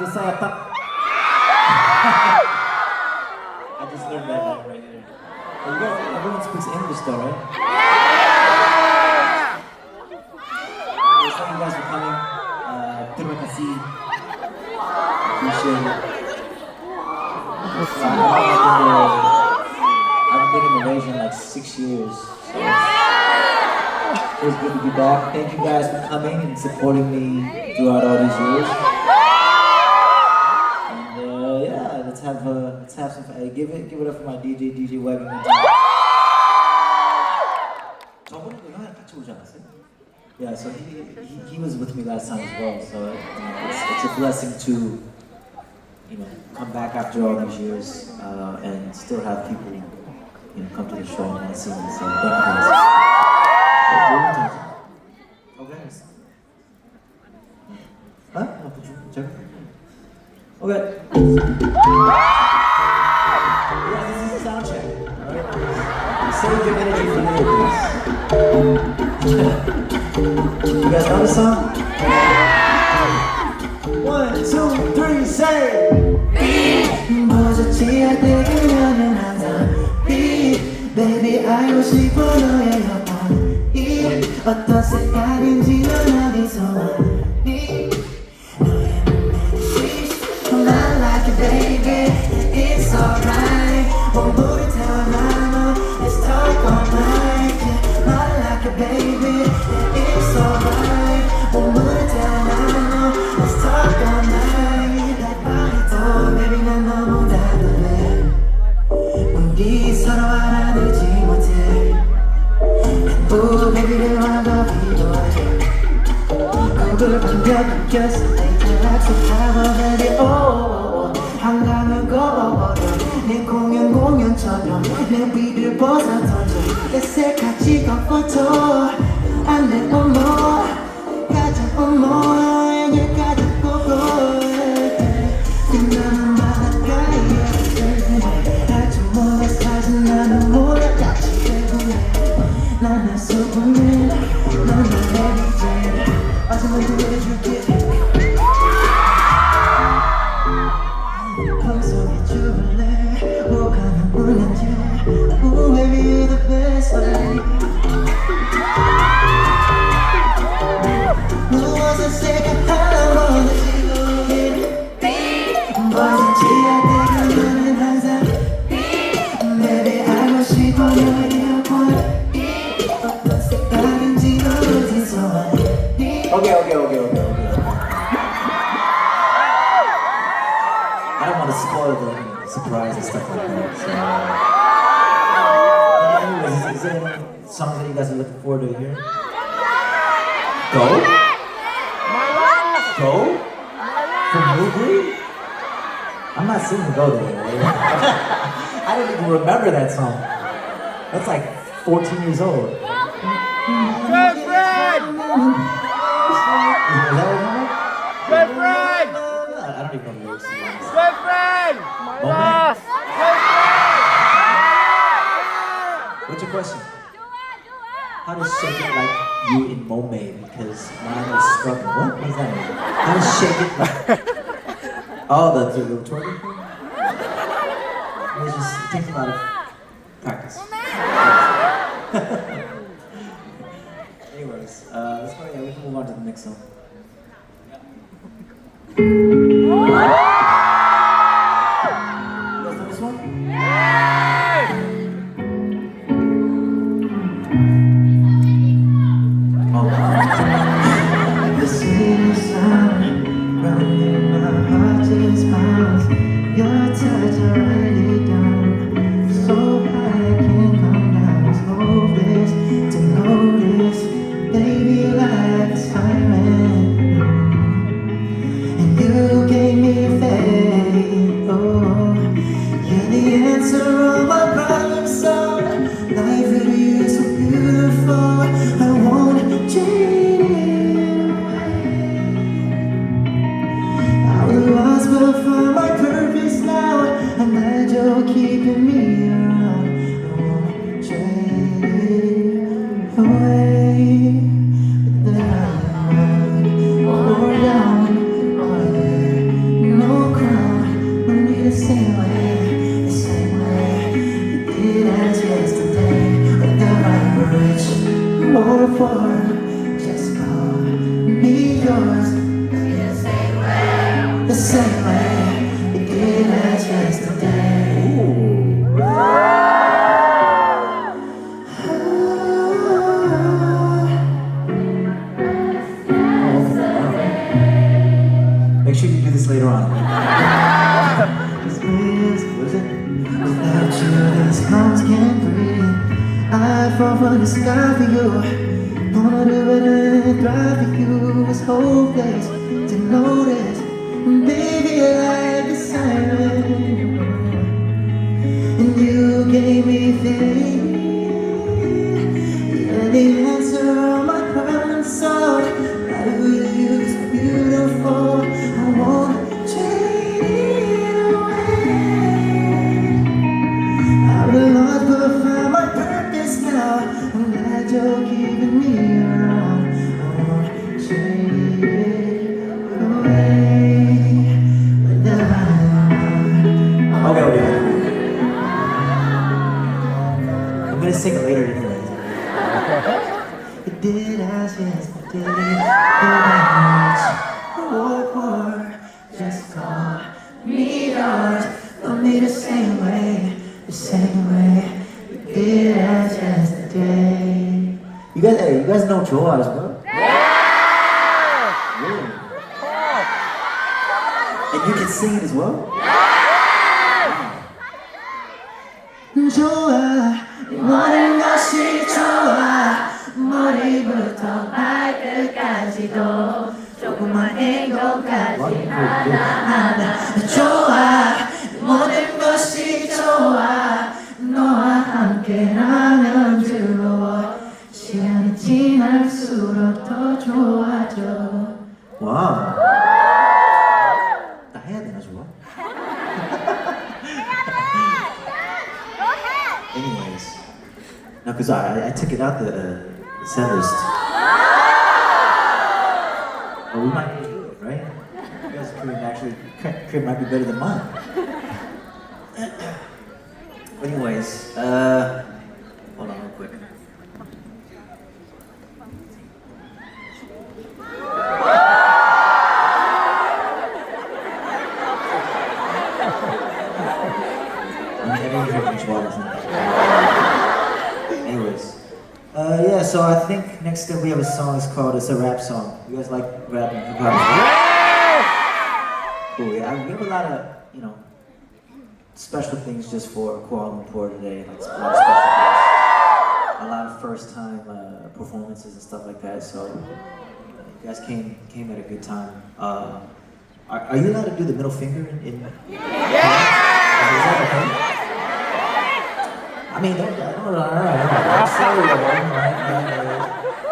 saya tak. I just learned that right here. You guys, everyone speaks English though, right? Thank you guys for coming. Terima kasih. Appreciate it. I've been in Malaysia in like 6 years. So it was good to be back. Thank you guys for coming and supporting me throughout all these years. And yeah, let's have some fun. Hey, give it up for my DJ Wagon. 저번에도 형이랑 같이 오지 않았어요? Yeah, so he was with me last time as well. So it's a blessing to come back after all these years and still have people come to the show and see me. So thank you guys. Okay. Huh? Okay. Yeah, this is a sound check. Alright? Save your energy for later, please. You guys know the song? 1, 2, 3, say! 버젓지야 되기면은 항상 Baby 알고 싶어 너의 여번이 어떤 색깔인지 넌 어디서 왔니 너의 눈에 I like it baby It's alright 몸부림 태어나 Let's talk all night I like it baby It's alright 몸부림 태어나 Let's talk all night 날 바래도 baby 난 너무 다르네 우리 서로 알아들지 못해 Oh baby 내 wanna 필요해 그걸 반겨서 내게 약속하고 baby oh 한강을 걸어버려 내 공연처럼 내 위를 벗어던져 내 색같이 걷고도 안돼 어머 가자 어머에게 가자 고고 나는 바닷가에 할줄 몰라 사실 나는 몰라 같이 배구해 난 수분해 넌 나의 DJ 마지막으로 해줄게 방송에 줄래 오가면 울는지 Oh baby you're the best 누워서 생각하나 보다 지루해 버젓지야 되기면은 항상 Baby 알고 싶어 너의 여번이 어떤 색깔인지 너 어디서 왔니 Okay. I don't want to spoil the surprise and stuff like that. So, anyways, is there any songs that you guys are looking forward to hear? Go? From Movie? I'm not singing Go there. I don't even remember that song. That's like 14 years old. Good friend! Is that what you know? Good friend! I don't even know the lyrics. Good friend! Moment? Good friend! What's your question? How to shake it like you in Momade? Because mine is struck. What is that? How to shake it like... Oh, the twerking thing? It takes a lot of practice. Anyways, let's go. Yeah, we can move on to the next song. You guys know this one? The city sound running my heart just pounds. Your touch already down. So high I can't come down. It's hopeless to notice. Baby like a siren. And you gave me faith. Oh, you're the answer all my problems solved. Life with you is so beautiful. I wanna trade it away. I was lost but found my purpose now, and I fall from the sky for you. Wanna do it and thrive for you. It's hopeless to notice, baby, like the siren. And you gave me faith. You're the answer all my problems solved. Life with you is beautiful. I wanna trade it away. I've lost but found my purpose now. I'm glad you're keeping me around. I wanna trade it away. But the Okay. I'm gonna sing it later anyways. it did as yesterday. The war, just call me yours. Love me the same way, the same way. It did as yesterday. You guys know Joe as well? Really? And you can sing it as well? 좋아, 모든 것이 좋아. 머리부터 발끝까지도 조금만 행복하지 하나하나. 좋아, 모든 것이 좋아. 너와 함께라면 즐거워. 시간이 지날수록 더 좋아져. 와. 나 해야 되나 저거? Anyways, no, because I took it out the set list. But we might do it, right? You guys' crib might be better than mine. Anyways, hold on real quick. I didn't drink much water. Anyways, yeah. So I think next up we have a song. It's a rap song. You guys like rap and hip hop? Cool. Yeah, we have a lot of special things just for Kuala Lumpur today. Like a lot of special things. A lot of first time performances and stuff like that. So you guys came at a good time. Are you allowed to do the middle finger in Is that okay? I mean,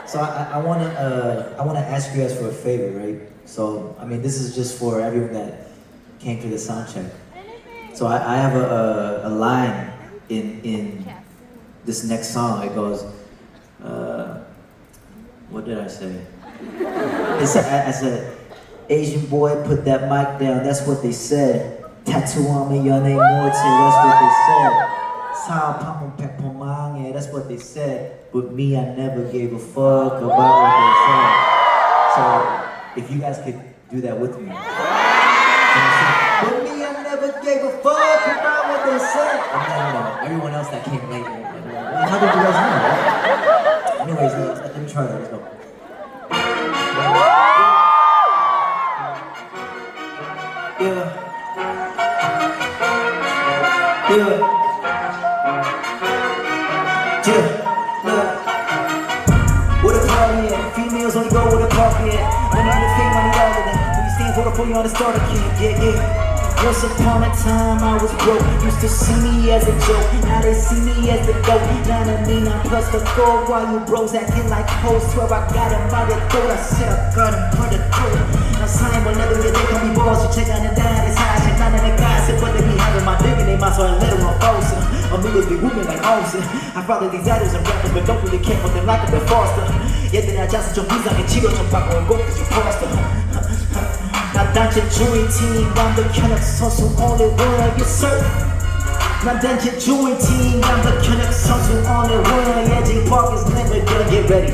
so I wanna ask you guys for a favor, right? So I mean, this is just for everyone that came to the sound check. So I have a line in this next song. It goes, what did I say? I said, Asian boy, put that mic down. That's what they said. Tattoo on me, your name Morty. That's what they said. Sao Pamon Pepomang, that's what they said. But me, I never gave a fuck about what they said. So if you guys could do that with me. But me, I never gave a fuck about what they said. And then everyone else that came later. How did you guys know? Anyways, let me try that. Let's go. Yeah. Where the party at? Females only go where the party at. When I fame, money all of them. When you stand for the pull you on the starter kid, yeah. Once upon a time I was broke. Used to see me as a joke. Now they see me as the goat. Now I mean I'm plus the gold. While you bros acting like hoes. Swear I got him by the throat. I said I got him by the throat. Now sign whenever you think on me balls. You check on the dime. It's high. Check none of the guys. But they be having my dick in their mouth. So I let them on false. Amigos be whooping like Austin. I follow these idols and rappers, but don't really care for them like they're Foster. 얘들아 자세 좀 비상해 치료 좀 받고 온 곳 cause you Foster. 난 단체 주인팀 완벽현역 선수 only one yes sir. 난 단체 주인팀 완벽현역 선수 only one yeah J Park is never gonna get ready.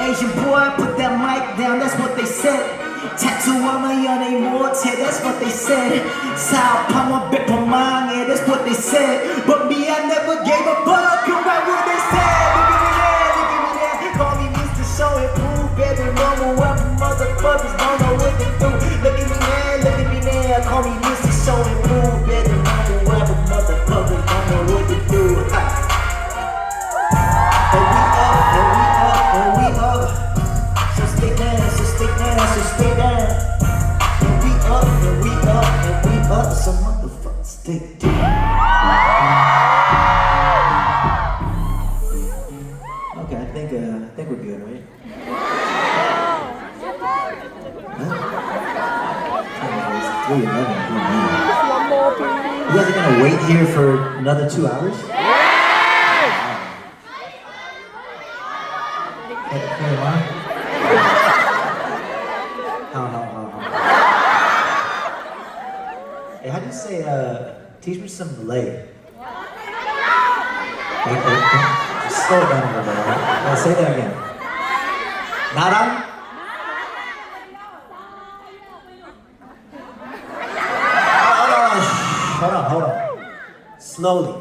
Asian boy put that mic down that's what they said. Tattoo on my young name Morty, that's what they said. Sao Pama Bepomang, yeah, that's what they said. But me, I never gave a fuck about what they said. Look at me there, call me Mr. Show and Prove. Every normal rapper motherfuckers don't know what to do. Look at me there, call me Mr. Show and Prove. Every normal rapper motherfuckers don't know what to do. 3:11. Oh, man. You guys are gonna wait here for another 2 hours? Hey, Mom. How? Hey, how do you say, teach me some Malay? Hey, slow it down a little bit, alright? Say that again. Narang? Hold on. Slowly.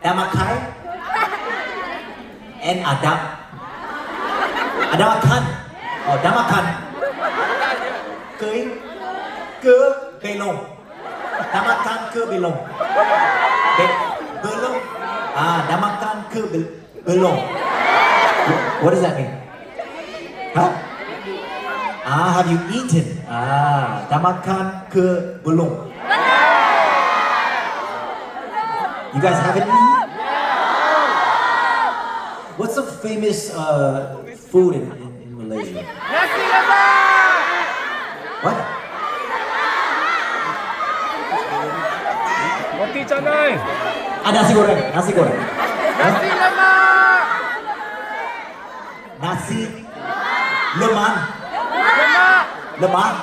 Damakai? And Adam. Adamakan. Oh, Damakan. Ke belong. Damakan ke belong. Belong. Damakan ke belong. What does that mean? Huh? Have you eaten? Damakan ke belum? You guys haven't eaten? What's some famous food in Malaysia? Nasi lemak. What? Roti canai. Nasi goreng. Nasi lemak. Nasi lemak. Lemak.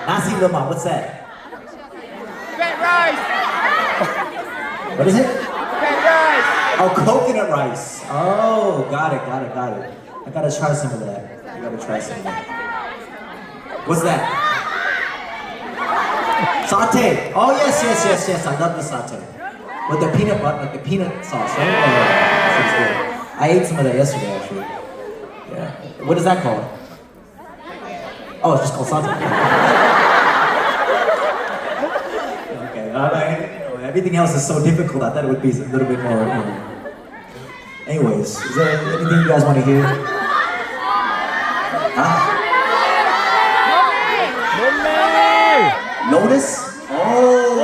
Nasi lemak. What's that? Fat rice. What is it? Fat rice. Oh, coconut rice. Oh, got it. I gotta try some of that. What's that? Satay. Oh, yes. I love the satay. With the peanut butter, like the peanut sauce, right? Oh, that sounds good. I ate some of that yesterday, actually. Yeah. What is that called? Oh, it's just called satay. Okay. Everything else is so difficult. I thought it would be a little bit more. Anyways, is there anything you guys want to hear? Huh? Lotus? Oh!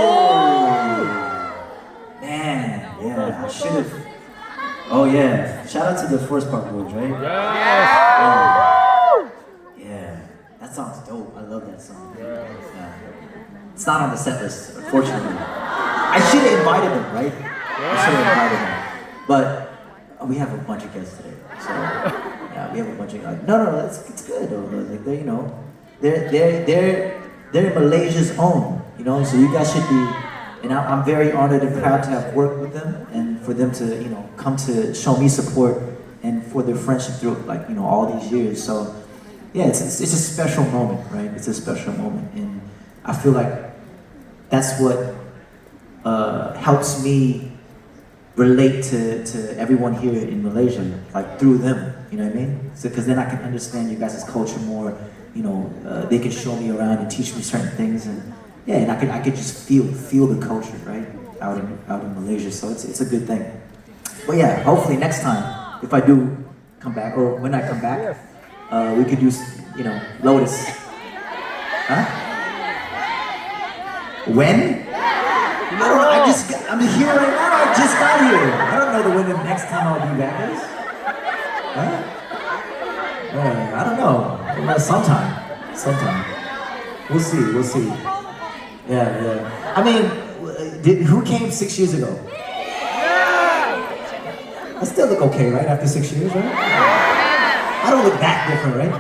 Man, yeah, I should have. Oh, yeah. Shout out to the first part boys, right? Yeah. That song's dope. I love that song. Yeah. It's not on the set list, unfortunately. I should have invited them, right? I should have invited them. But we have a bunch of guests today. So, yeah, we have a bunch of. No, it's good though. Like they're, they're Malaysia's own, so you guys should be, and I'm very honored and proud to have worked with them and for them to, come to show me support and for their friendship through, all these years. So, yeah, it's a special moment, right? It's a special moment, and I feel like that's what helps me relate to everyone here in Malaysia, through them, you know what I mean? So, because then I can understand you guys' culture more. They can show me around and teach me certain things, and and I could just feel the culture, right, out in Malaysia. So it's a good thing. But yeah, hopefully next time, if I do come back, or when I come back, we could do, Lotus. Huh? When? I don't know. I'm here right now. I just got here. I don't know when the next time I'll be back is. Huh? I don't know. Sometime. We'll see. Yeah. I mean, who came 6 years ago? I still look okay, right? After 6 years, right? I don't look that different, right?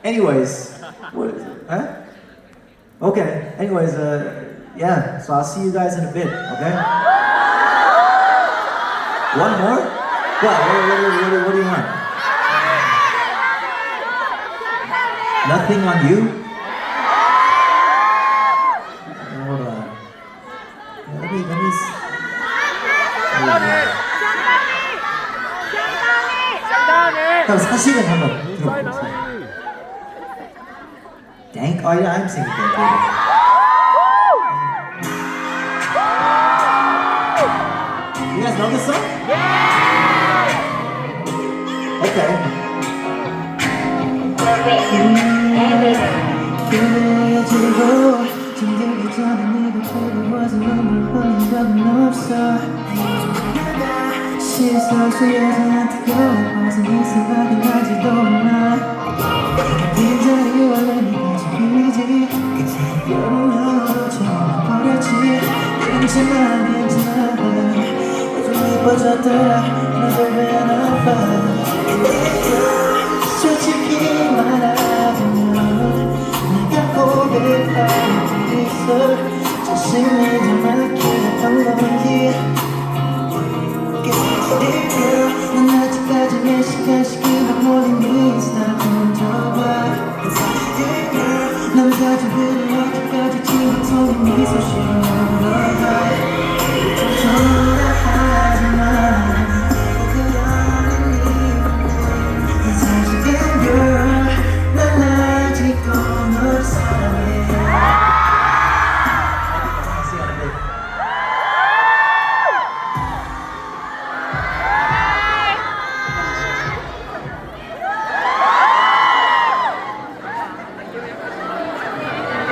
Anyways, what is it? Huh? Okay. Anyways, yeah. So I'll see you guys in a bit. Okay. One more? What do you want? Nothing on you? Hold on. Let me 그럼 사실은 한번 들어보세요. Thank. Oh yeah, I'm singing thank you. You guys know this song? Okay. 그래지고 잠들기 전에 네가 그리워서 눈물 흘린 적은 없어 시선 속 여자한테 겨워서 내 생각이 나지도 않아 빈자리 원래 네가 지키지 그 여름으로 채워버렸지 괜찮아 좀 이뻐졌더라 너도 왜 안 아파 솔직히 말하면 내가 고백할 게 있어 자신을 좀 아끼었던 건지